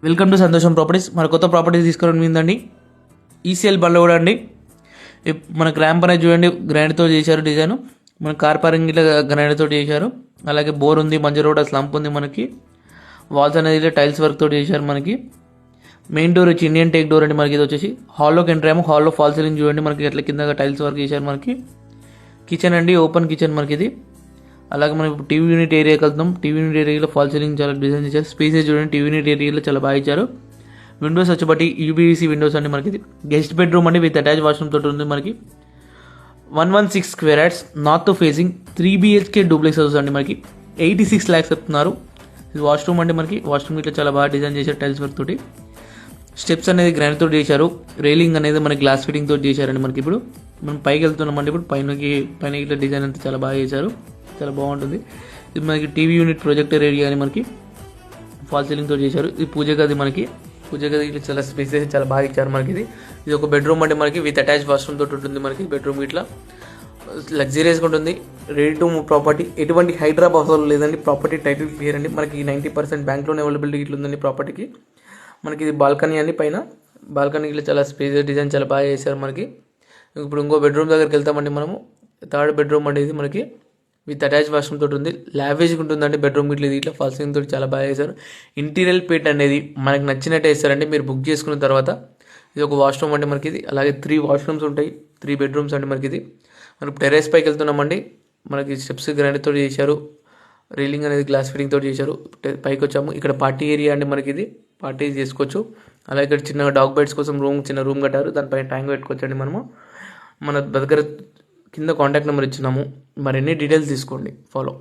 Welcome to సంతోషం properties. మన కొత్త ప్రాపర్టీస్ తీసుకుని ఉందండి. ఈసీఎల్ బండ్లో కూడా అండి. మన ర్యాంప్ అనేది చూడండి, గ్రానైట్తో చేశారు డిజైన్. మన కార్ పార్కింగ్ ఇట్లా గ్రానైట్తో చేశారు. అలాగే బోర్ ఉంది, మంచి రోడ్ స్లంప్ ఉంది. మనకి వాల్స్ అనేది టైల్స్ వర్క్ తోటి చేశారు. మనకి మెయిన్ డోర్ వచ్చి ఇండియన్ టేక్ డోర్ అండి. మనకి ఇది వచ్చేసి హాల్లోకి ఎంటర్ అయ్యాము. హాల్లో ఫాల్ సీలింగ్ చూడండి, మనకి ఎట్లా కింద టైల్స్ వర్క్ చేశారు. మనకి కిచెన్ అండి, ఓపెన్ కిచెన్ మనకి ఇది. అలాగే మనం ఇప్పుడు టీవీ యూనిట్ ఏరియాకి వెళ్తాం. టీవీ యూనిట్ ఏరియాలో ఫాల్ సీలింగ్ చాలా డిజైన్ చేశారు. స్పేసెస్ చూడండి, టీవీ యూనిట్ ఏరియాలో చాలా బాగా ఇచ్చారు. విండోస్ వచ్చి యూబీసీ విండోస్ అండి. మనకి గెస్ట్ బెడ్రూమ్ అండి విత్ అటాచ్ వాష్రూమ్ తోటి ఉంది. మనకి 116 square yards north facing 3 BHK duplex house అండి. మనకి 86 lakhs చెప్తున్నారు. ఇది వాష్రూమ్ అండి. మనకి వాష్రూమ్ ఇట్లా చాలా బాగా డిజైన్ చేశారు టైల్స్ వర్క్ తోటి. స్టెప్స్ అనేది గ్రానైట్ తోటి చేశారు. రైలింగ్ అనేది మనకి గ్లాస్ ఫిట్టింగ్ తోటి చేశారండి. మనకి ఇప్పుడు మనం పైకి వెళ్తున్నామండి. ఇప్పుడు పైన ఇట్లా డిజైన్ అంతా చాలా బాగా చేశారు, చాలా బాగుంటుంది. ఇది మనకి టీవీ యూనిట్ ప్రొజెక్టర్ ఏరియా అని మనకి ఫాల్ సీలింగ్ తోటి చేశారు. ఇది పూజ గది. మనకి పూజ గది ఇట్లా చాలా స్పేసెస్ చాలా బాగా ఇచ్చారు. మనకి ఇది ఒక బెడ్రూమ్ అండి. మనకి విత్ అటాచ్ వాష్రూమ్ తోటి ఉంటుంది. మనకి బెడ్రూమ్ ఇట్లా లగ్జరీస్గా ఉంటుంది. Ready to move property. ఎటువంటి హైదరాబాద్ అవసరం లేదండి. ప్రాపర్టీ టైటిల్ క్లియర్ అండి. మనకి 90% బ్యాంక్లోనే అవైలబిలిటీ ఇట్లా ఉందండి ప్రాపర్టీకి. మనకి ఇది బాల్కనీ అండి. పైన బాల్కనీలో చాలా స్పేస్ డిజైన్ చాలా బాగా చేశారు. మనకి ఇప్పుడు ఇంకో బెడ్రూమ్ దగ్గరికి వెళ్తామండి. మనము థర్డ్ బెడ్రూమ్ అండి. ఇది మనకి విత్ అటాచ్ వాష్రూమ్ తోటి ఉంది. లావేజ్గా ఉంటుందండి బెడ్రూమ్ ఇట్లా ఫాల్ సీలింగ్ తోటి చాలా బాగా చేశారు. ఇంటీరియర్ పేట్ అనేది మనకి నచ్చినట్టు వేస్తారండి. మీరు బుక్ చేసుకున్న తర్వాత ఇది ఒక వాష్రూమ్ అండి. మనకి ఇది అలాగే 3 వాష్రూమ్స్ ఉంటాయి. 3 బెడ్రూమ్స్ అండి. మనకి ఇది మనం టెర్రస్ పైకి వెళ్తున్నామండి. మనకి స్టెప్స్ గ్రానైట్ తోటి చేశారు. రైలింగ్ అనేది గ్లాస్ ఫిట్టింగ్ తోటి చేశారు. పైకి వచ్చాము. ఇక్కడ పార్టీ ఏరియా అండి. మనకి ఇది పార్టీ చేసుకోవచ్చు. అలాగే ఇక్కడ చిన్నగా డాగ్ బైట్స్ కోసం చిన్న రూమ్ కట్టారు. దానిపైన ట్యాంక్ పెట్టుకోవచ్చండి. మనము మన దగ్గర కింద కాంటాక్ట్ నెంబర్ ఇచ్చినాము. మరిన్ని డీటెయిల్స్ తీసుకోండి. ఫాలో.